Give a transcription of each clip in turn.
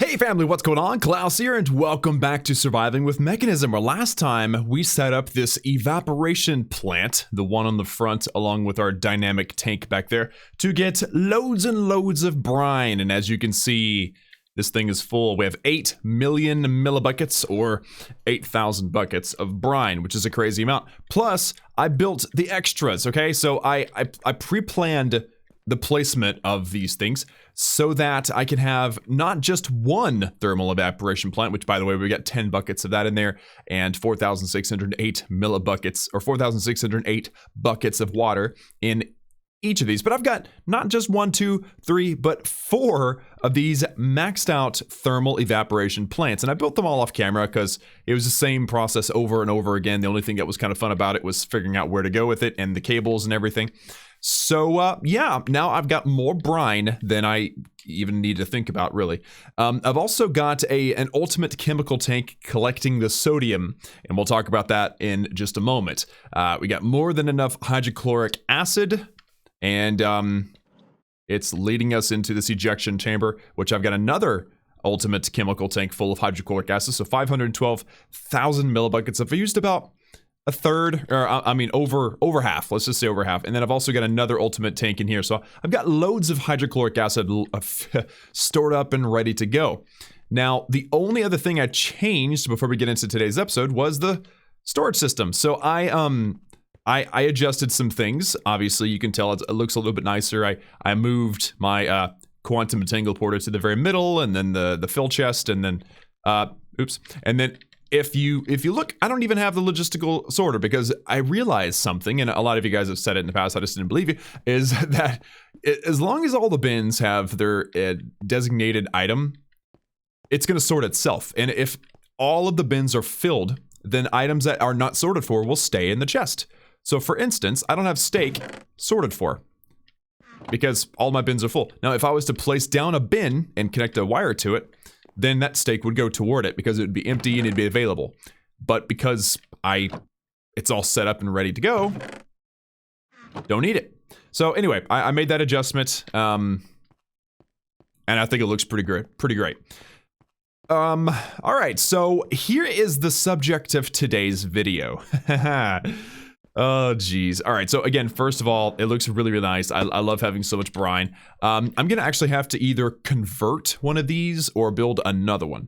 Hey family, what's going on? Klaus here, and welcome back to Surviving with Mekanism, where last time we set up this evaporation plant, the one on the front along with our dynamic tank back there, to get loads and loads of brine. And as you can see, this thing is full. We have 8 million millibuckets, or 8,000 buckets of brine, which is a crazy amount. Plus, I built the extras, okay? So I pre-planned the placement of these things so that I can have not just one thermal evaporation plant, which by the way, we got 10 buckets of that in there, and 4,608 millibuckets, or 4,608 buckets of water in each of these. But I've got not just 1, 2, 3, but 4 of these maxed out thermal evaporation plants. And I built them all off camera because it was the same process over and over again. The only thing that was kind of fun about it was figuring out where to go with it and the cables and everything. So, yeah, now I've got more brine than I even need to think about, really. I've also got an ultimate chemical tank collecting the sodium, and we'll talk about that in just a moment. We got more than enough hydrochloric acid, and it's leading us into this ejection chamber, which I've got another ultimate chemical tank full of hydrochloric acid, so 512,000 millibuckets. If I used about a third, or I mean over half, let's just say over half. And then I've also got another ultimate tank in here. So I've got loads of hydrochloric acid stored up and ready to go. Now, the only other thing I changed before we get into today's episode was the storage system. So I adjusted some things. Obviously, you can tell it looks a little bit nicer. I moved my quantum entangle portal to the very middle, and then the fill chest, and then and then if you look, I don't even have the logistical sorter, because I realized something, and a lot of you guys have said it in the past, I just didn't believe you, is that as long as all the bins have their designated item, it's going to sort itself. And if all of the bins are filled, then items that are not sorted for will stay in the chest. So for instance, I don't have steak sorted for, because all my bins are full. Now, if I was to place down a bin and connect a wire to it, then that steak would go toward it because it would be empty and it'd be available. But because it's all set up and ready to go, don't need it. So anyway, I made that adjustment, and I think it looks pretty great. All right, so here is the subject of today's video. Oh, geez. All right, so again, first of all, it looks really, really nice. I love having so much brine. I'm going to actually have to either convert one of these or build another one.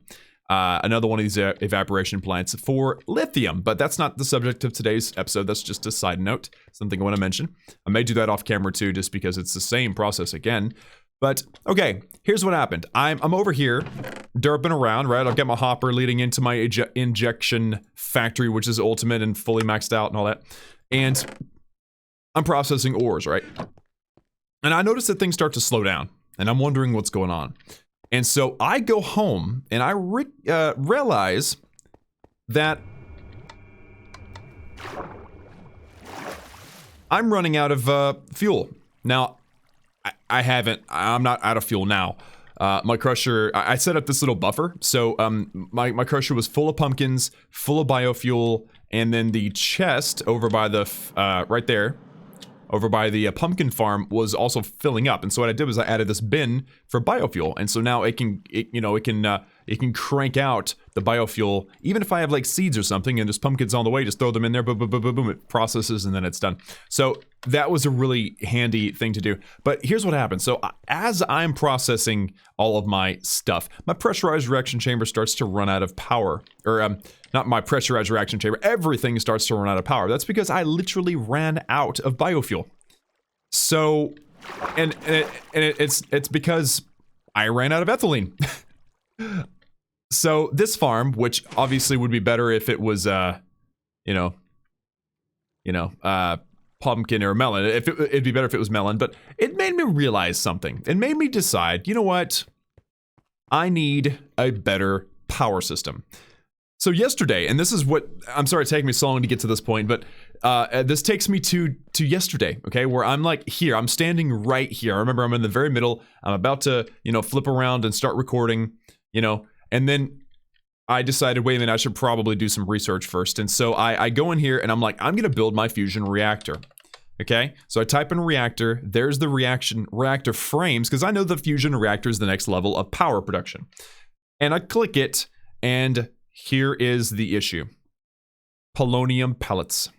Another one of these evaporation plants for lithium, but that's not the subject of today's episode. That's just a side note, something I want to mention. I may do that off camera too, just because it's the same process again. But okay, here's what happened. I'm over here derping around, right? I've got my hopper leading into my injection factory, which is ultimate and fully maxed out and all that. And I'm processing ores, right? And I notice that things start to slow down, and I'm wondering what's going on. And so I go home, and I realize that I'm running out of fuel. Now, I'm not out of fuel now. My crusher, I set up this little buffer. So my crusher was full of pumpkins, full of biofuel, and then the chest over by the, right there, over by the pumpkin farm was also filling up. And so what I did was I added this bin for biofuel. And so now it can crank out the biofuel. Even if I have like seeds or something and there's pumpkins on the way, just throw them in there, boom, boom, boom, boom, boom, it processes and then it's done. So that was a really handy thing to do. But here's what happens. So as I'm processing all of my stuff, my pressurized reaction chamber starts to run out of power. Or not my pressurized reaction chamber, everything starts to run out of power. That's because I literally ran out of biofuel. So, and it's because I ran out of ethylene. So this farm, which obviously would be better if it was, pumpkin or melon. It'd be better if it was melon, but it made me realize something. It made me decide, you know what? I need a better power system. So yesterday, and this is what, I'm sorry it's taking me so long to get to this point, but this takes me to yesterday, okay, where I'm like here, I'm standing right here. I remember I'm in the very middle. I'm about to, flip around and start recording, and then I decided, wait a minute, I should probably do some research first. And so I go in here and I'm like, I'm going to build my fusion reactor. Okay, so I type in reactor, there's the reactor frames, because I know the fusion reactor is the next level of power production. And I click it, and here is the issue. Polonium pellets.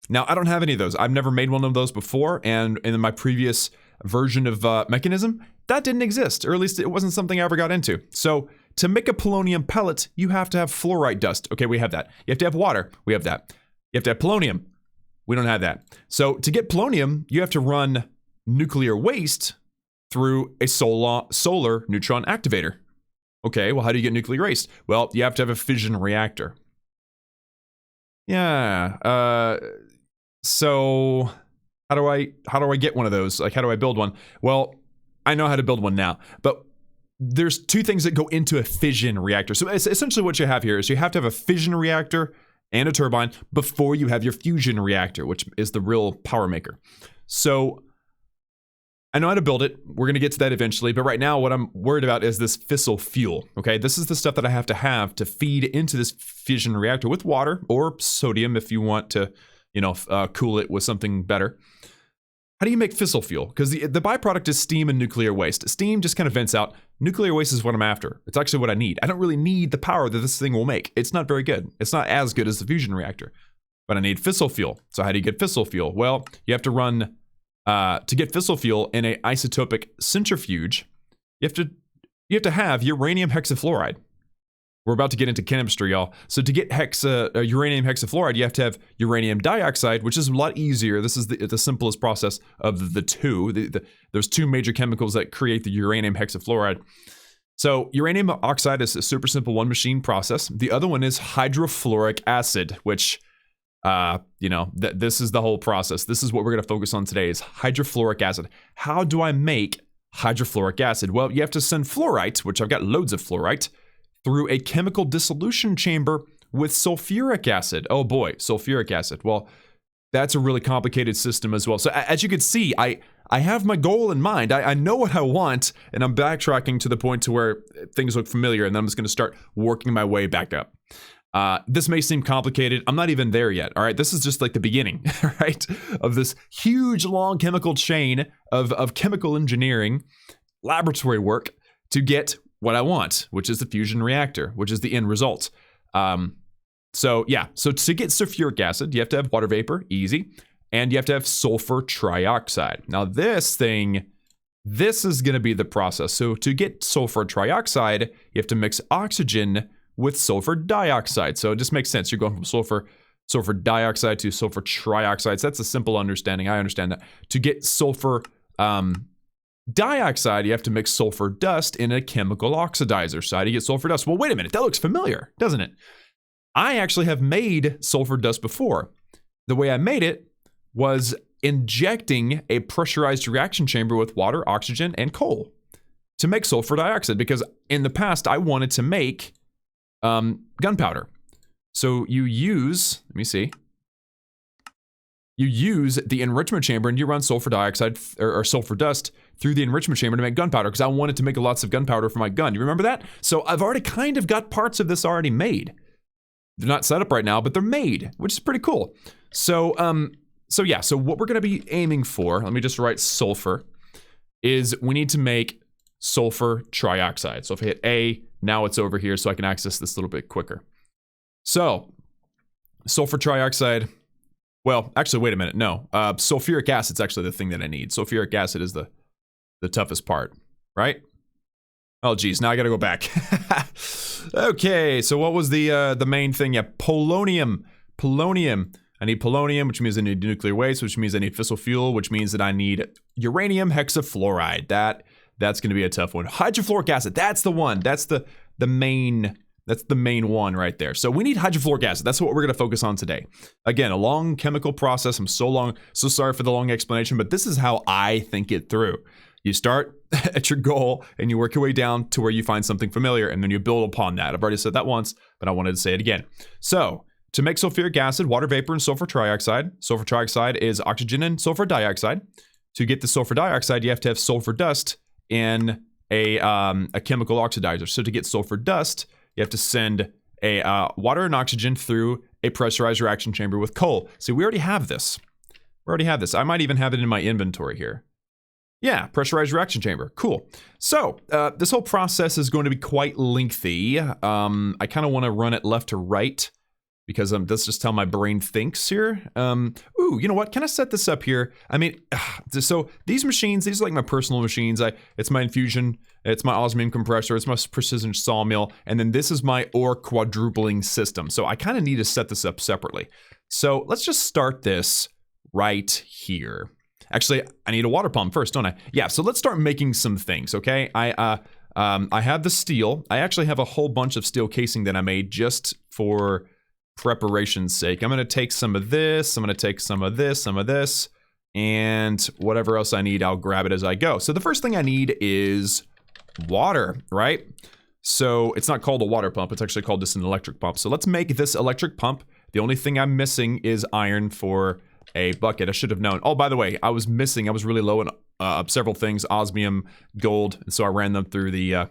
Now, I don't have any of those. I've never made one of those before, and in my previous version of Mekanism, that didn't exist, or at least it wasn't something I ever got into. So, to make a polonium pellet, you have to have fluorite dust. Okay, we have that. You have to have water. We have that. You have to have polonium. We don't have that. So, to get polonium, you have to run nuclear waste through a solar neutron activator. Okay, well, how do you get nuclear waste? Well, you have to have a fission reactor. Yeah, so how do I get one of those? Like, how do I build one? Well, I know how to build one now, but there's two things that go into a fission reactor. So essentially what you have here is you have to have a fission reactor and a turbine before you have your fusion reactor, which is the real power maker. So I know how to build it. We're going to get to that eventually, but right now what I'm worried about is this fissile fuel, okay? This is the stuff that I have to feed into this fission reactor with water or sodium if you want to, you know, cool it with something better. How do you make fissile fuel? Because the byproduct is steam and nuclear waste. Steam just kind of vents out. Nuclear waste is what I'm after. It's actually what I need. I don't really need the power that this thing will make. It's not very good. It's not as good as the fusion reactor, but I need fissile fuel. So how do you get fissile fuel? Well, you have to run... to get fissile fuel in an isotopic centrifuge, you have to have uranium hexafluoride. We're about to get into chemistry, y'all. So to get uranium hexafluoride, you have to have uranium dioxide, which is a lot easier. This is the simplest process of the two. There's two major chemicals that create the uranium hexafluoride. So uranium oxide is a super simple one machine process. The other one is hydrofluoric acid, which you know, this is the whole process. This is what we're going to focus on today is hydrofluoric acid. How do I make hydrofluoric acid? Well, you have to send fluorite, which I've got loads of fluorite, through a chemical dissolution chamber with sulfuric acid. Oh boy, sulfuric acid. Well, that's a really complicated system as well. So as you can see, I have my goal in mind. I know what I want, and I'm backtracking to the point to where things look familiar, and then I'm just going to start working my way back up. This may seem complicated. I'm not even there yet. All right. This is just like the beginning, right? Of this huge, long chemical chain of chemical engineering, laboratory work to get what I want, which is the fusion reactor, which is the end result. So to get sulfuric acid, you have to have water vapor, easy. And you have to have sulfur trioxide. Now this is going to be the process. So to get sulfur trioxide, you have to mix oxygen with sulfur dioxide. So it just makes sense. You're going from sulfur dioxide to sulfur trioxide. So that's a simple understanding. I understand that. To get sulfur dioxide, you have to mix sulfur dust in a chemical oxidizer. So how do you get sulfur dust? Well, wait a minute. That looks familiar, doesn't it? I actually have made sulfur dust before. The way I made it was injecting a pressurized reaction chamber with water, oxygen, and coal to make sulfur dioxide. Because in the past, I wanted to make gunpowder. So you use, let me see. You use the enrichment chamber and you run sulfur dioxide or sulfur dust through the enrichment chamber to make gunpowder because I wanted to make lots of gunpowder for my gun. You remember that? So I've already kind of got parts of this already made. They're not set up right now, but they're made, which is pretty cool. So what we're going to be aiming for, let me just write sulfur, is we need to make sulfur trioxide. So if I hit A, now it's over here so I can access this a little bit quicker. So, sulfur trioxide, well, actually, wait a minute, no. Sulfuric acid's actually the thing that I need. Sulfuric acid is the toughest part, right? Oh, geez, now I gotta go back. Okay, so what was the main thing? Yeah, polonium. I need polonium, which means I need nuclear waste, which means I need fissile fuel, which means that I need uranium hexafluoride. That's going to be a tough one. Hydrofluoric acid, that's the one. That's the main one right there. So we need hydrofluoric acid. That's what we're going to focus on today. Again, a long chemical process. I'm so sorry for the long explanation, but this is how I think it through. You start at your goal and you work your way down to where you find something familiar and then you build upon that. I've already said that once, but I wanted to say it again. So to make sulfuric acid, water vapor and sulfur trioxide. Sulfur trioxide is oxygen and sulfur dioxide. To get the sulfur dioxide, you have to have sulfur dust in a chemical oxidizer. So to get sulfur dust, you have to send a water and oxygen through a pressurized reaction chamber with coal. See, we already have this. I might even have it in my inventory here. Yeah, pressurized reaction chamber. Cool. So, this whole process is going to be quite lengthy. I kind of want to run it left to right because that's just how my brain thinks here. Ooh, you know what? Can I set this up here? I mean, so these machines, these are like my personal machines. It's my infusion, it's my osmium compressor, it's my precision sawmill, and then this is my ore quadrupling system. So I kind of need to set this up separately. So let's just start this right here. Actually, I need a water pump first, don't I? Yeah, so let's start making some things, okay? I have the steel. I actually have a whole bunch of steel casing that I made just for preparation's sake. I'm going to take some of this, I'm going to take some of this, and whatever else I need, I'll grab it as I go. So the first thing I need is water, right? So it's not called a water pump, it's actually called just an electric pump. So let's make this electric pump. The only thing I'm missing is iron for a bucket. I should have known. Oh, by the way, I was really low on several things, osmium, gold, and so I ran them through the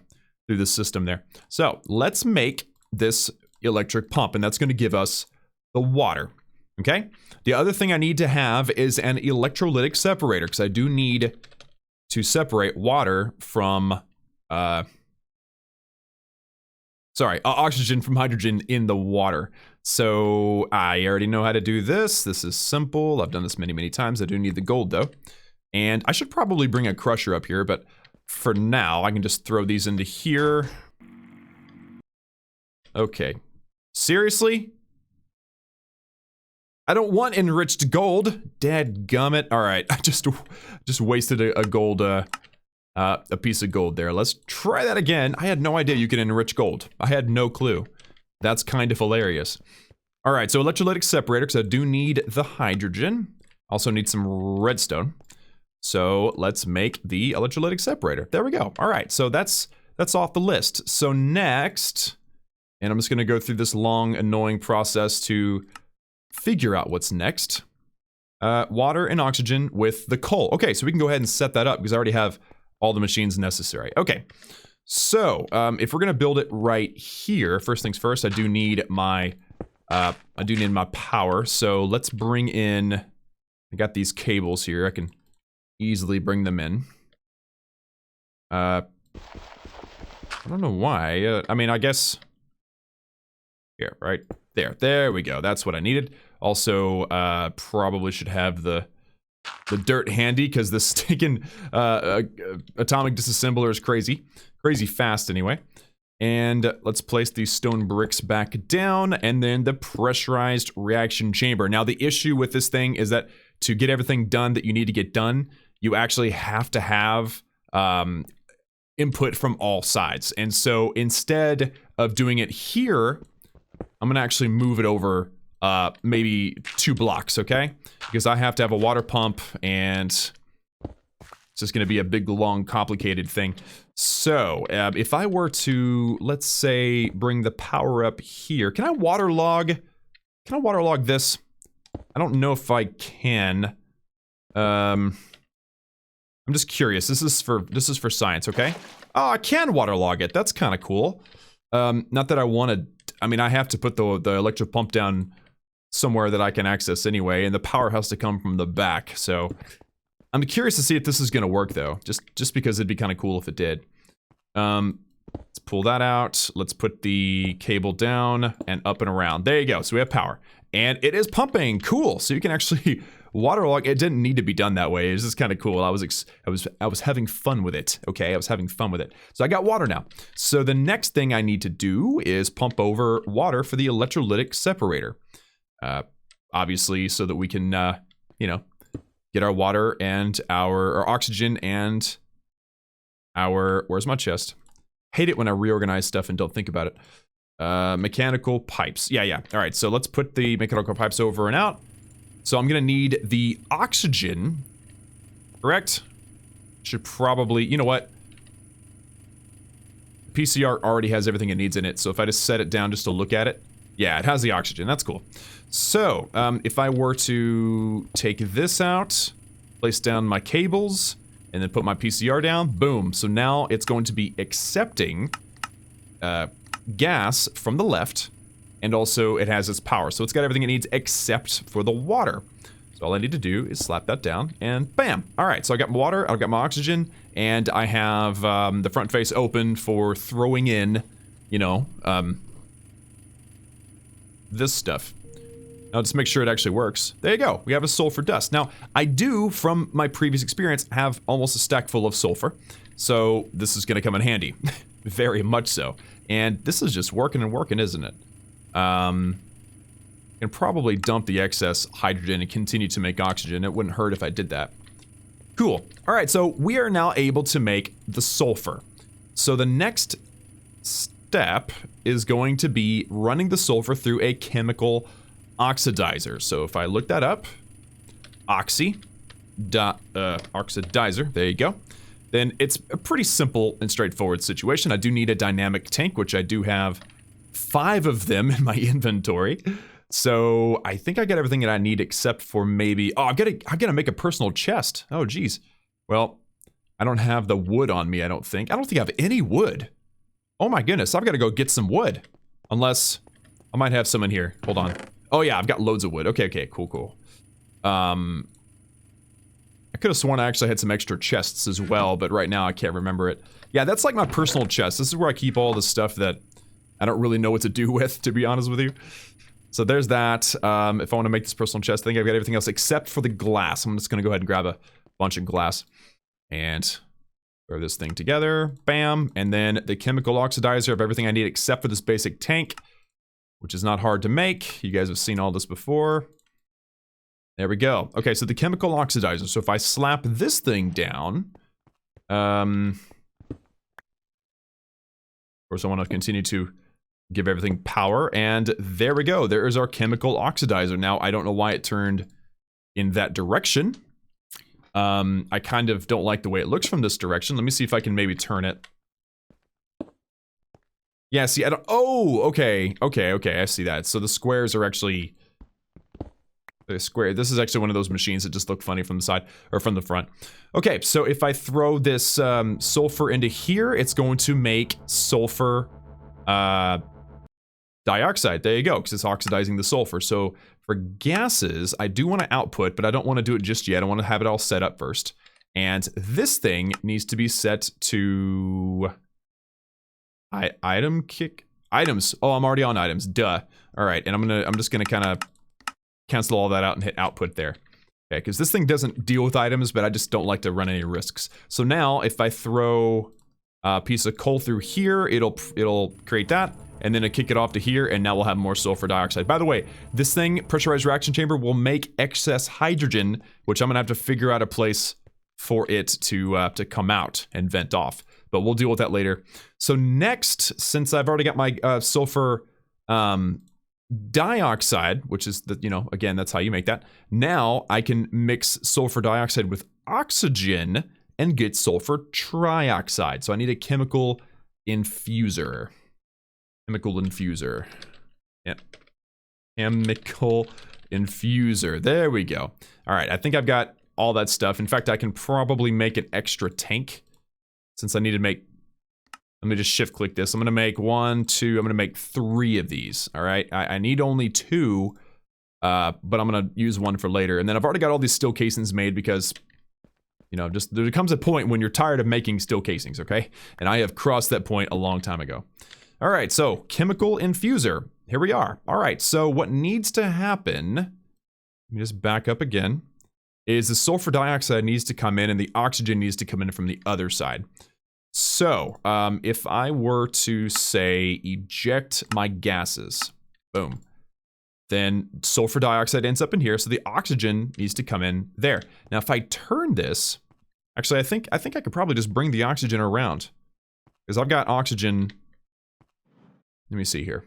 system there. So let's make this electric pump, and that's going to give us the water. Okay? The other thing I need to have is an electrolytic separator, because I do need to separate water from oxygen from hydrogen in the water. So I already know how to do this. This is simple. I've done this many, many times. I do need the gold though. And I should probably bring a crusher up here, but for now I can just throw these into here. Okay. Seriously? I don't want enriched gold. Dadgummit. All right, I just wasted a gold, a piece of gold there. Let's try that again. I had no idea you could enrich gold. I had no clue. That's kind of hilarious. All right, so electrolytic separator, because I do need the hydrogen. Also need some redstone. So let's make the electrolytic separator. There we go. All right, so that's off the list. So next, and I'm just gonna go through this long, annoying process to figure out what's next. Water and oxygen with the coal. Okay, so we can go ahead and set that up because I already have all the machines necessary. Okay, so if we're gonna build it right here, first things first, I do need my power. So let's bring in, I got these cables here. I can easily bring them in. I don't know why. I mean, I guess here, right there. There we go. That's what I needed. Also, probably should have the dirt handy because this stinking atomic disassembler is crazy fast anyway. And let's place these stone bricks back down, and then the pressurized reaction chamber. Now the issue with this thing is that to get everything done that you need to get done, you actually have to have input from all sides. And so instead of doing it here, I'm gonna actually move it over maybe 2 blocks, okay? Because I have to have a water pump, and it's just gonna be a big, long, complicated thing. So, if I were to, let's say, bring the power up here, can I waterlog this? I don't know if I can. I'm just curious. This is for science, okay? Oh, I can waterlog it. That's kind of cool. Not that I want to. I mean, I have to put the electric pump down somewhere that I can access anyway, and the power has to come from the back. So I'm curious to see if this is gonna work though, just because it'd be kind of cool if it did. Let's pull that out. Let's put the cable down and up and around. There you go. So we have power, and it is pumping. Cool. So you can actually waterlog. It didn't need to be done that way. It's just kind of cool. I was having fun with it. Okay, I was having fun with it. So I got water now. So the next thing I need to do is pump over water for the electrolytic separator. Obviously, so that we can, you know, get our water and our oxygen and our, where's my chest? Hate it when I reorganize stuff and don't think about it. Mechanical pipes. Yeah. All right, so let's put the mechanical pipes over and out. So I'm gonna need the oxygen, correct? Should probably, you know what? PCR already has everything it needs in it, so if I just set it down just to look at it, yeah, it has the oxygen, that's cool. So, if I were to take this out, place down my cables, and then put my PCR down, boom. So now it's going to be accepting gas from the left, and also it has its power. So it's got everything it needs except for the water. So So all I need to do is slap that down, and bam! Alright, so I got my water, I've got my oxygen, and I have the front face open for throwing in, you know, this stuff. Now just make sure it actually works. There you go, we have a sulfur dust. Now, I do, from my previous experience, have almost a stack full of sulfur, so this is gonna come in handy. Very much so. And this is just working and working, isn't it? Can probably dump the excess hydrogen and continue to make oxygen. It wouldn't hurt if I did that. Cool. Alright, so we are now able to make the sulfur. So the next step is going to be running the sulfur through a chemical oxidizer. So if I look that up, oxidizer, there you go. Then it's a pretty simple and straightforward situation. I do need a dynamic tank, which I do have 5 of them in my inventory. So I think I got everything that I need except for maybe, oh, I've got to make a personal chest. Oh, geez. Well, I don't have the wood on me, I don't think. I have any wood. Oh my goodness, I've got to go get some wood. Unless, I might have some in here. Hold on. Oh yeah, I've got loads of wood. Okay, cool. I could have sworn I actually had some extra chests as well, but right now I can't remember it. Yeah, that's like my personal chest. This is where I keep all the stuff that I don't really know what to do with, to be honest with you. So there's that. If I want to make this personal chest, I think I've got everything else except for the glass. I'm just going to go ahead and grab a bunch of glass and throw this thing together. Bam. And then the chemical oxidizer of everything I need except for this basic tank, which is not hard to make. You guys have seen all this before. There we go. Okay, so the chemical oxidizer. So if I slap this thing down, of course I want to continue to give everything power, and there we go. There is our chemical oxidizer. Now, I don't know why it turned in that direction. I kind of don't like the way it looks from this direction. Let me see if I can maybe turn it. Yeah, see, I don't... Oh, okay, I see that. So the squares are actually... The square. This is actually one of those machines that just look funny from the side, or from the front. Okay, so if I throw this sulfur into here, it's going to make sulfur... dioxide, there you go, because it's oxidizing the sulfur. So for gases, I do want to output, but I don't want to do it just yet. I want to have it all set up first. And this thing needs to be set to items. Oh, I'm already on items. Duh. All right, and I'm just gonna kind of cancel all that out and hit output there. Okay, because this thing doesn't deal with items, but I just don't like to run any risks. So now if I throw a piece of coal through here, it'll create that. And then I kick it off to here, and now we'll have more sulfur dioxide. By the way, this thing, pressurized reaction chamber, will make excess hydrogen, which I'm gonna have to figure out a place for it to come out and vent off. But we'll deal with that later. So next, since I've already got my sulfur dioxide, which is the, you know, again, that's how you make that. Now I can mix sulfur dioxide with oxygen and get sulfur trioxide. So I need a chemical infuser. Chemical infuser. Yeah. Chemical infuser. There we go. All right, I think I've got all that stuff. In fact, I can probably make an extra tank since I need to make... Let me just shift click this. I'm going to make 1, 2, I'm going to make 3 of these. All right, I need only 2, but I'm going to use 1 for later. And then I've already got all these steel casings made because, you know, just there comes a point when you're tired of making steel casings, okay? And I have crossed that point a long time ago. All right, so chemical infuser. Here we are. All right, so what needs to happen, let me just back up again, is the sulfur dioxide needs to come in and the oxygen needs to come in from the other side. So, if I were to say eject my gases, boom, then sulfur dioxide ends up in here, so the oxygen needs to come in there. Now, if I turn this, actually, I think I could probably just bring the oxygen around, because I've got oxygen. Let me see here.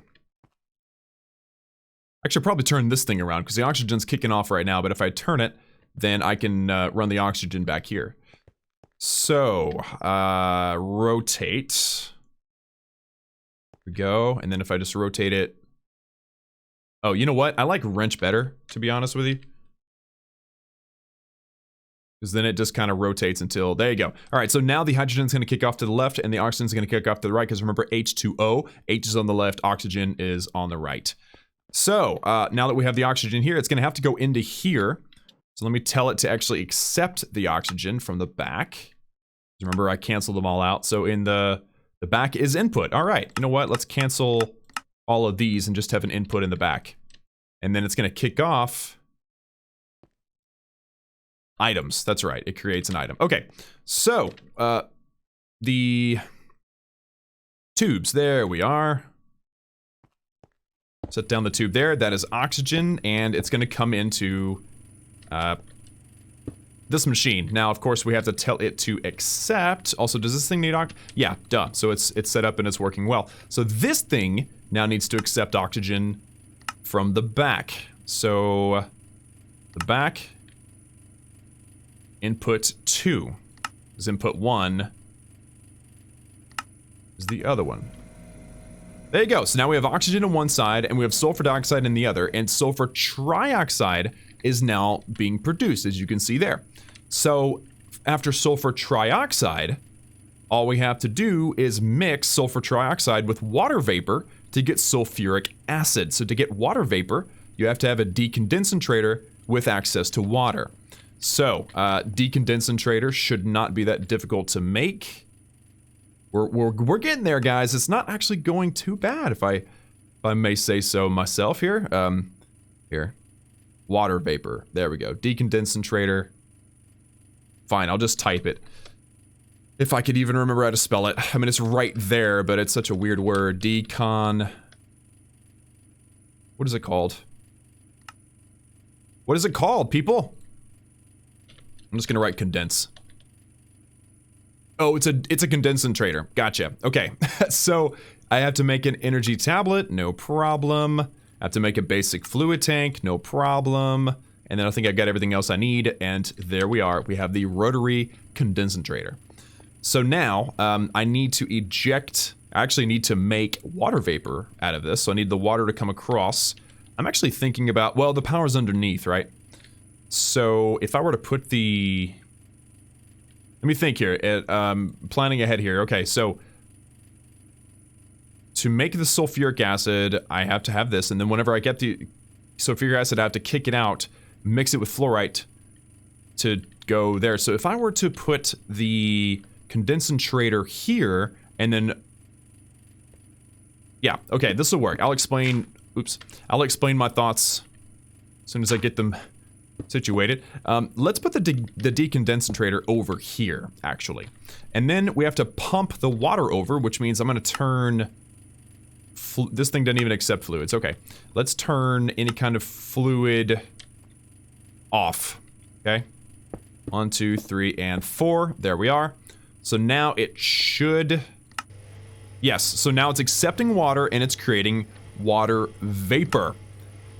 I should probably turn this thing around because the oxygen's kicking off right now, but if I turn it, then I can run the oxygen back here. So, rotate. There we go, and then if I just rotate it... Oh, you know what? I like wrench better, to be honest with you. Because then it just kind of rotates until, there you go. All right, so now the hydrogen's gonna kick off to the left and the oxygen's gonna kick off to the right, because remember H2O, H is on the left, oxygen is on the right. So, now that we have the oxygen here, it's gonna have to go into here. So let me tell it to actually accept the oxygen from the back. Remember, I canceled them all out. So in the back is input. All right, you know what? Let's cancel all of these and just have an input in the back. And then it's going to kick off items. That's right. It creates an item. Okay, so the tubes. There we are. Set down the tube there. That is oxygen, and it's going to come into this machine. Now, of course, we have to tell it to accept. Also, does this thing need oxygen? Yeah, duh. So it's set up and it's working well. So this thing now needs to accept oxygen from the back. So the back input 2 is input 1 is the other one. There you go. So now we have oxygen on one side and we have sulfur dioxide in the other, and sulfur trioxide is now being produced, as you can see there. So after sulfur trioxide, all we have to do is mix sulfur trioxide with water vapor to get sulfuric acid. So to get water vapor, you have to have a decondensator with access to water. So decondensator should not be that difficult to make. We're getting there, guys. It's not actually going too bad, if I may say so myself here. Here. Water vapor. There we go. Decondensator. Fine, I'll just type it. If I could even remember how to spell it. I mean, it's right there, but it's such a weird word. Decon... What is it called? What is it called, people? I'm just gonna write condense. Oh, it's a condensator. Gotcha. Okay. So, I have to make an energy tablet. No problem. I have to make a basic fluid tank. No problem. And then I think I got everything else I need, and there we are. We have the rotary condensator. So now, I need to eject... I actually need to make water vapor out of this, so I need the water to come across. I'm actually thinking about... Well, the power's underneath, right? So, if I were to put the... Let me think here. Planning ahead here. Okay, so... To make the sulfuric acid, I have to have this, and then whenever I get the sulfuric acid, I have to kick it out, mix it with fluorite to go there. So if I were to put the condensator here, and then... Yeah, okay, this will work. I'll explain... Oops. I'll explain my thoughts as soon as I get them situated. Let's put the decondensator over here, actually. And then we have to pump the water over, which means I'm going to turn... This thing doesn't even accept fluids. Okay. Let's turn any kind of fluid off. Okay. 1, 2, 3, and 4. There we are. So now it should... Yes, so now it's accepting water and it's creating water vapor.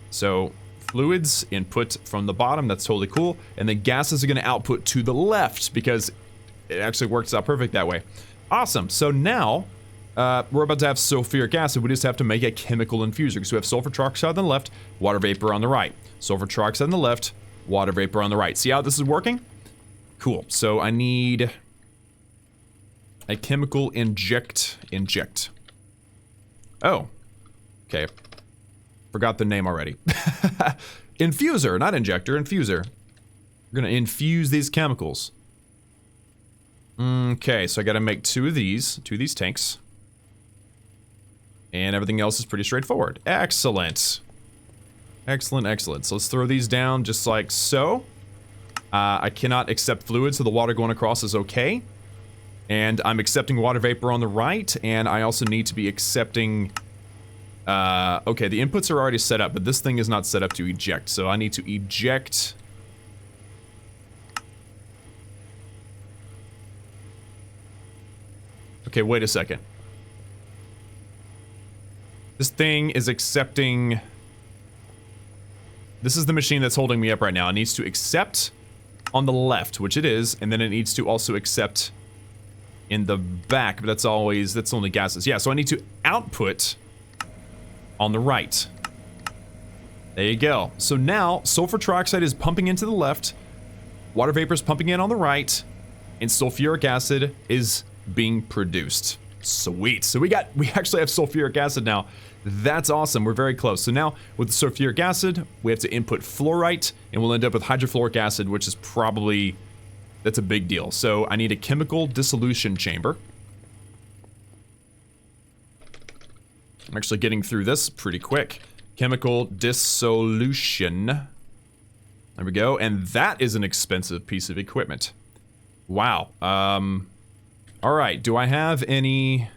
So fluids input from the bottom. That's totally cool. And then gases are going to output to the left because it actually works out perfect that way. Awesome. So now... we're about to have sulfuric acid. We just have to make a chemical infuser because we have sulfur trioxide on the left, water vapor on the right. Sulfur trioxide on the left, water vapor on the right. See how this is working? Cool. So I need a chemical inject. Oh. Okay. Forgot the name already. Infuser, not injector, infuser. We're gonna infuse these chemicals. Okay, so I gotta make two of these tanks. And everything else is pretty straightforward. Excellent. Excellent, excellent. So let's throw these down just like so. I cannot accept fluid, so the water going across is okay. And I'm accepting water vapor on the right, and I also need to be accepting... okay, the inputs are already set up, but this thing is not set up to eject, so I need to eject... Okay, wait a second. This thing is accepting... This is the machine that's holding me up right now. It needs to accept on the left, which it is, and then it needs to also accept in the back, but that's only gases. Yeah, so I need to output on the right. There you go. So now, sulfur trioxide is pumping into the left, water vapor is pumping in on the right, and sulfuric acid is being produced. Sweet. So we actually have sulfuric acid now. That's awesome. We're very close. So now with the sulfuric acid, we have to input fluorite, and we'll end up with hydrofluoric acid, which is probably, that's a big deal. So I need a chemical dissolution chamber. I'm actually getting through this pretty quick. Chemical dissolution. There we go. And that is an expensive piece of equipment. Wow. All right. Do I have any...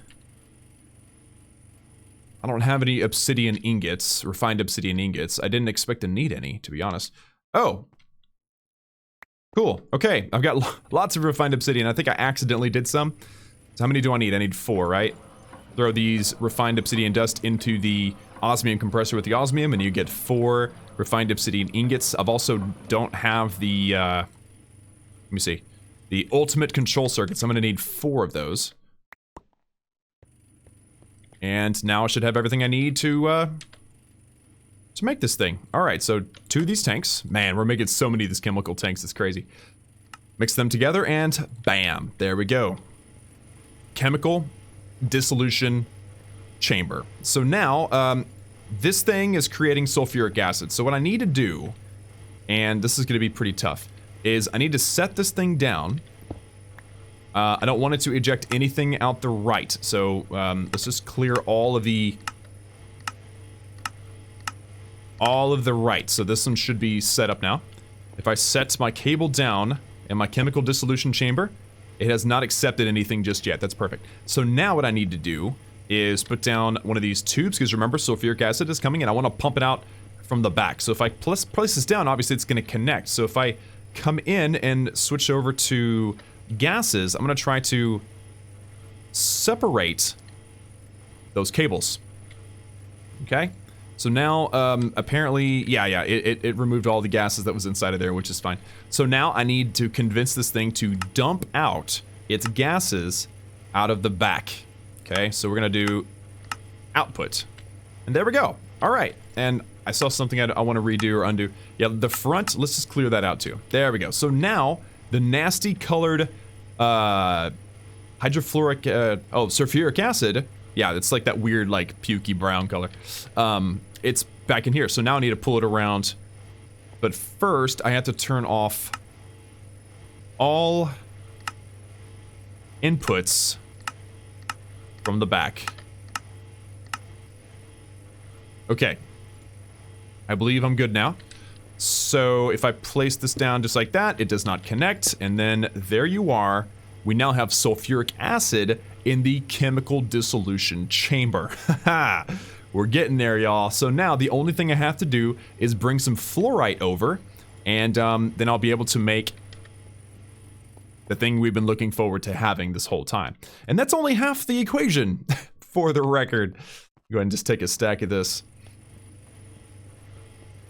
I don't have any obsidian ingots, refined obsidian ingots. I didn't expect to need any, to be honest. Oh. Cool. Okay. I've got lots of refined obsidian. I think I accidentally did some. So how many do I need? I need 4, right? Throw these refined obsidian dust into the osmium compressor with the osmium, and you get 4 refined obsidian ingots. I've also don't have the, let me see, the ultimate control circuits. I'm going to need 4 of those. And now I should have everything I need to make this thing. All right, so 2 of these tanks. Man, we're making so many of these chemical tanks. It's crazy. Mix them together, and bam, there we go. Chemical dissolution chamber. So now, this thing is creating sulfuric acid. So what I need to do, and this is going to be pretty tough, is I need to set this thing down. I don't want it to eject anything out the right. So let's just clear all of the right. So this one should be set up now. If I set my cable down in my chemical dissolution chamber, it has not accepted anything just yet. That's perfect. So now what I need to do is put down one of these tubes, because remember, sulfuric acid is coming, and I want to pump it out from the back. So if I place this down, obviously it's going to connect. So if I come in and switch over to gases, I'm going to try to separate those cables. Okay? So now, apparently, yeah, it removed all the gases that was inside of there, which is fine. So now I need to convince this thing to dump out its gases out of the back. Okay, so we're gonna do output. And there we go. All right, and I saw something I want to redo or undo. Yeah, the front, let's just clear that out too. There we go. So now, the nasty colored, sulfuric acid, yeah, it's like that weird, like, pukey brown color. It's back in here, so now I need to pull it around. But first, I have to turn off all inputs from the back. Okay. I believe I'm good now. So if I place this down just like that, it does not connect, and then there you are. We now have sulfuric acid in the chemical dissolution chamber. Haha. We're getting there, y'all. So now the only thing I have to do is bring some fluorite over, and then I'll be able to make the thing we've been looking forward to having this whole time. And that's only half the equation, for the record. Go ahead and just take a stack of this.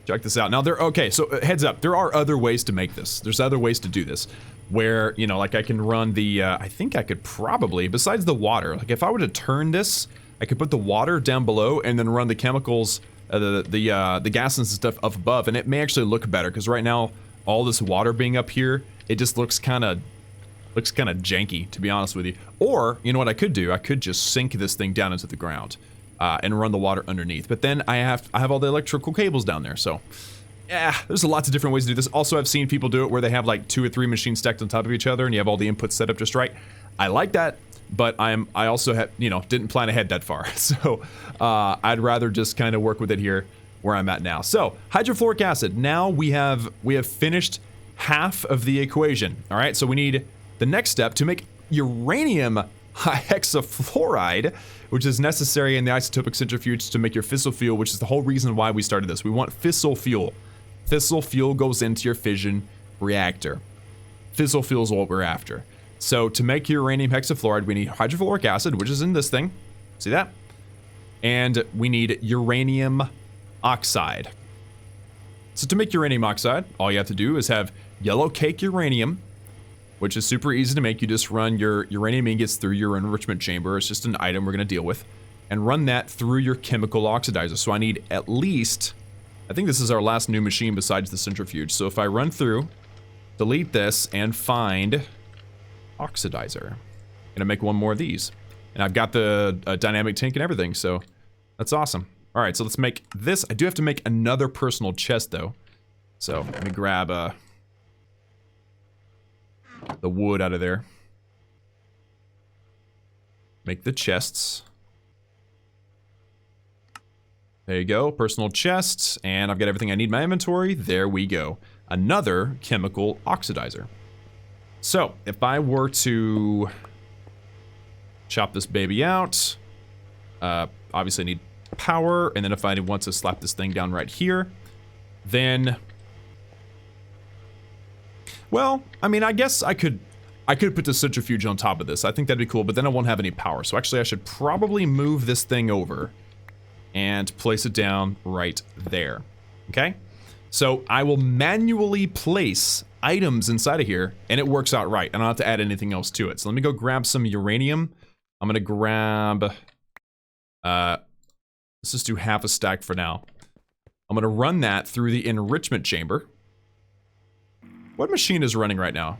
Check this out. Now okay, so heads up, there are other ways to make this. There's other ways to do this. Where, you know, like I can run the, I think I could probably, besides the water, like if I were to turn this, I could put the water down below and then run the chemicals, the gases and stuff up above, and it may actually look better, because right now, all this water being up here, it just looks kind of janky, to be honest with you. Or, you know what I could do? I could just sink this thing down into the ground, and run the water underneath. But then I have all the electrical cables down there, so... yeah, there's lots of different ways to do this. Also, I've seen people do it where they have like 2 or 3 machines stacked on top of each other, and you have all the inputs set up just right. I like that, but I also have, you know, didn't plan ahead that far. So, I'd rather just kind of work with it here where I'm at now. So, hydrofluoric acid. Now we have finished half of the equation. All right, so we need the next step to make uranium hexafluoride, which is necessary in the isotopic centrifuge to make your fissile fuel, which is the whole reason why we started this. We want fissile fuel. Fissile fuel goes into your fission reactor. Fissile fuel is what we're after. So to make uranium hexafluoride, we need hydrofluoric acid, which is in this thing. See that? And we need uranium oxide. So to make uranium oxide, all you have to do is have yellow cake uranium, which is super easy to make. You just run your uranium ingots through your enrichment chamber. It's just an item we're going to deal with. And run that through your chemical oxidizer. So I need at least... I think this is our last new machine besides the centrifuge. So if I run through, delete this, and find oxidizer. I'm gonna make one more of these. And I've got the dynamic tank and everything, so that's awesome. All right, so let's make this. I do have to make another personal chest, though. So let me grab the wood out of there. Make the chests. There you go, personal chests, and I've got everything I need in my inventory. There we go. Another chemical oxidizer. So, if I were to chop this baby out, obviously I need power, and then if I want to slap this thing down right here, then, well, I mean, I guess I could put the centrifuge on top of this. I think that'd be cool, but then I won't have any power. So actually I should probably move this thing over and place it down right there. Okay? So I will manually place items inside of here, and it works out right. I don't have to add anything else to it. So let me go grab some uranium. I'm gonna grab, let's just do half a stack for now. I'm gonna run that through the enrichment chamber. What machine is running right now?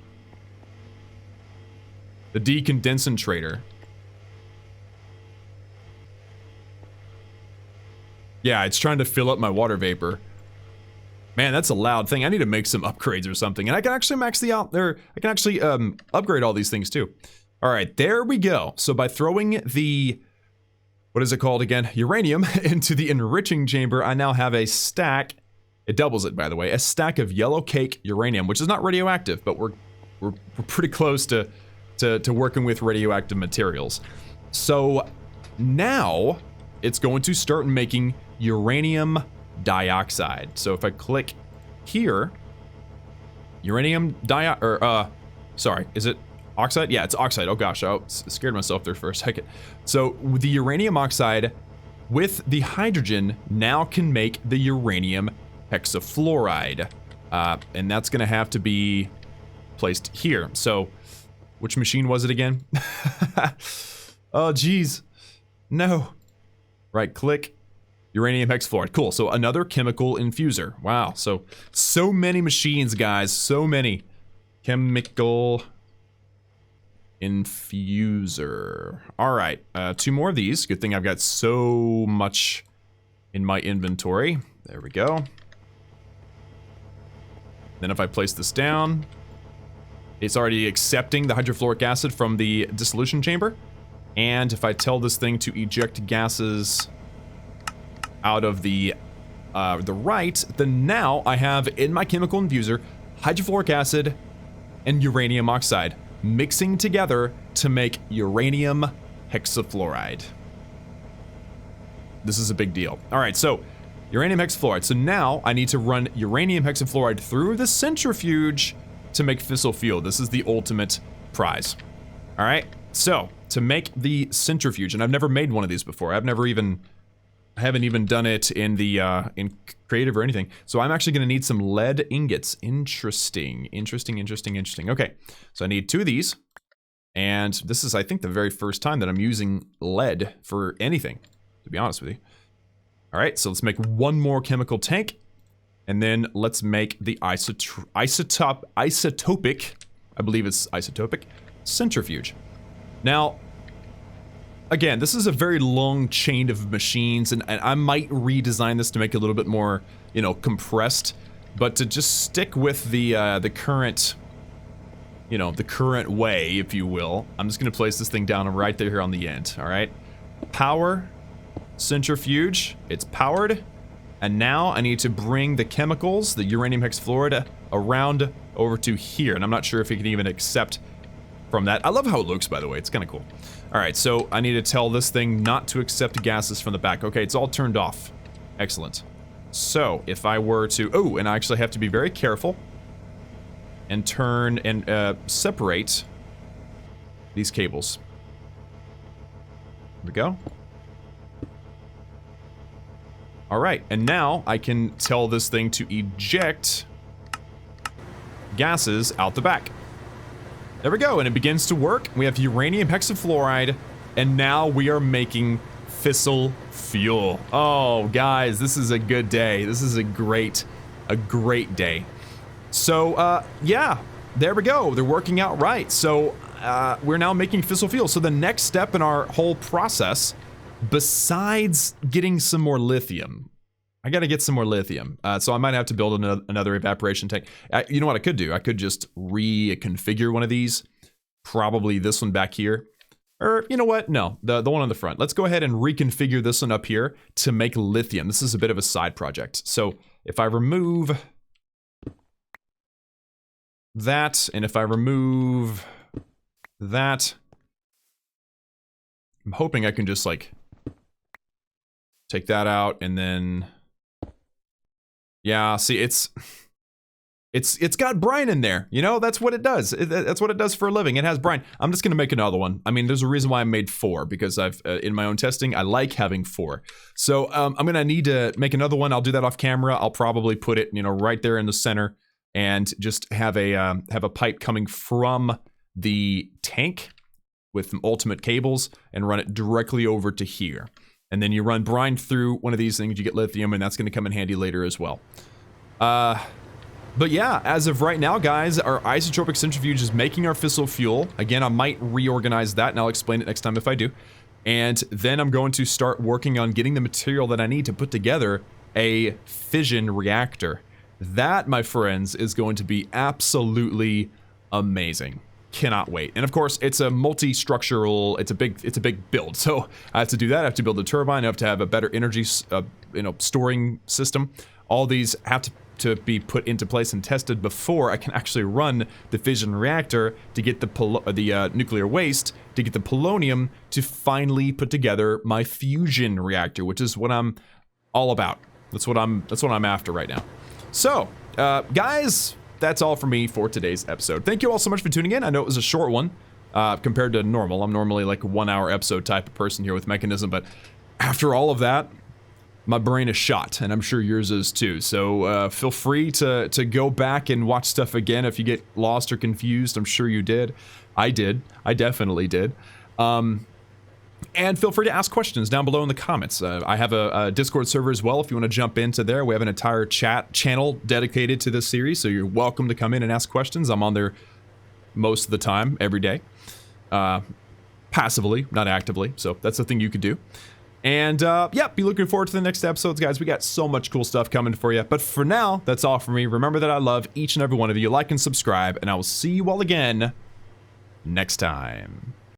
The decondensator. Yeah, it's trying to fill up my water vapor. Man, that's a loud thing. I need to make some upgrades or something. And I can actually max the out there. I can actually upgrade all these things too. All right, there we go. So by throwing the, what is it called again? Uranium into the enriching chamber, I now have a stack. It doubles it, by the way. A stack of yellow cake uranium, which is not radioactive, but we're pretty close to working with radioactive materials. So now it's going to start making uranium dioxide. So if I click here, uranium sorry, is it oxide? Yeah, it's oxide. Oh gosh, I scared myself there for a second. So the uranium oxide with the hydrogen now can make the uranium hexafluoride. And that's gonna have to be placed here. So which machine was it again? Oh geez, no. Right click, uranium hexafluoride. Cool, so another chemical infuser. Wow, so many machines, guys, so many. Chemical infuser. All right, 2 more of these. Good thing I've got so much in my inventory. There we go. Then if I place this down, it's already accepting the hydrofluoric acid from the dissolution chamber. And if I tell this thing to eject gases out of the right, then now I have in my chemical infuser hydrofluoric acid and uranium oxide mixing together to make uranium hexafluoride. This is a big deal. All right, so uranium hexafluoride. So now I need to run uranium hexafluoride through the centrifuge to make fissile fuel. This is the ultimate prize. All right, so to make the centrifuge, and I've never made one of these before. I haven't even done it in the in creative or anything. So I'm actually going to need some lead ingots. Interesting. Okay, so I need 2 of these, and this is, I think, the very first time that I'm using lead for anything, to be honest with you. All right, so let's make 1 more chemical tank, and then let's make the isotopic, I believe it's isotopic, centrifuge. Now, again, this is a very long chain of machines, and I might redesign this to make it a little bit more, you know, compressed. But to just stick with the current, you know, the current way, if you will, I'm just going to place this thing down right there here on the end. All right, power, centrifuge, it's powered, and now I need to bring the chemicals, the uranium hexafluoride, around over to here, and I'm not sure if it can even accept from that. I love how it looks, by the way. It's kind of cool. All right, so I need to tell this thing not to accept gases from the back. Okay, it's all turned off. Excellent. So if I were to, oh, and I actually have to be very careful and turn and separate these cables. There we go. All right, and now I can tell this thing to eject gases out the back. There we go, and it begins to work. We have uranium hexafluoride, and now we are making fissile fuel. Oh, guys, this is a good day. This is a great day. So, yeah, there we go. They're working out right. So, we're now making fissile fuel. So the next step in our whole process, besides getting some more lithium, I gotta get some more lithium. So I might have to build another evaporation tank. You know what I could do? I could just reconfigure one of these. Probably this one back here. Or, you know what? No, the one on the front. Let's go ahead and reconfigure this one up here to make lithium. This is a bit of a side project. So if I remove that, and if I remove that, I'm hoping I can just, like, take that out, and then... Yeah, see, it's got brine in there, you know? That's what it does. That's what it does for a living. It has brine. I'm just gonna make another one. I mean, there's a reason why I made 4, because I've, in my own testing, I like having 4. So, I'm gonna need to make another one. I'll do that off camera. I'll probably put it, you know, right there in the center, and just have a pipe coming from the tank with some ultimate cables and run it directly over to here. And then you run brine through one of these things, you get lithium, and that's gonna come in handy later as well. But yeah, as of right now, guys, our isotropic centrifuge is making our fissile fuel. Again, I might reorganize that, and I'll explain it next time if I do. And then I'm going to start working on getting the material that I need to put together a fission reactor. That, my friends, is going to be absolutely amazing. Cannot wait. And of course, it's a multi-structural, it's a big build. So I have to do that. I have to build a turbine. I have to have a better energy, storing system. All these have to be put into place and tested before I can actually run the fission reactor to get the nuclear waste, to get the polonium to finally put together my fusion reactor, which is what I'm all about. That's what I'm after right now. So, guys, that's all for me for today's episode. Thank you all so much for tuning in. I know it was a short one compared to normal. I'm normally like a 1-hour episode type of person here with Mekanism, but after all of that, my brain is shot, and I'm sure yours is too. So feel free to go back and watch stuff again if you get lost or confused. I'm sure you did. I did. I definitely did. And feel free to ask questions down below in the comments. I have a Discord server as well if you want to jump into there. We have an entire chat channel dedicated to this series, so you're welcome to come in and ask questions. I'm on there most of the time, every day. Passively, not actively, so that's the thing you could do. And yeah, be looking forward to the next episodes, guys. We got so much cool stuff coming for you. But for now, that's all for me. Remember that I love each and every one of you. Like and subscribe, and I will see you all again next time.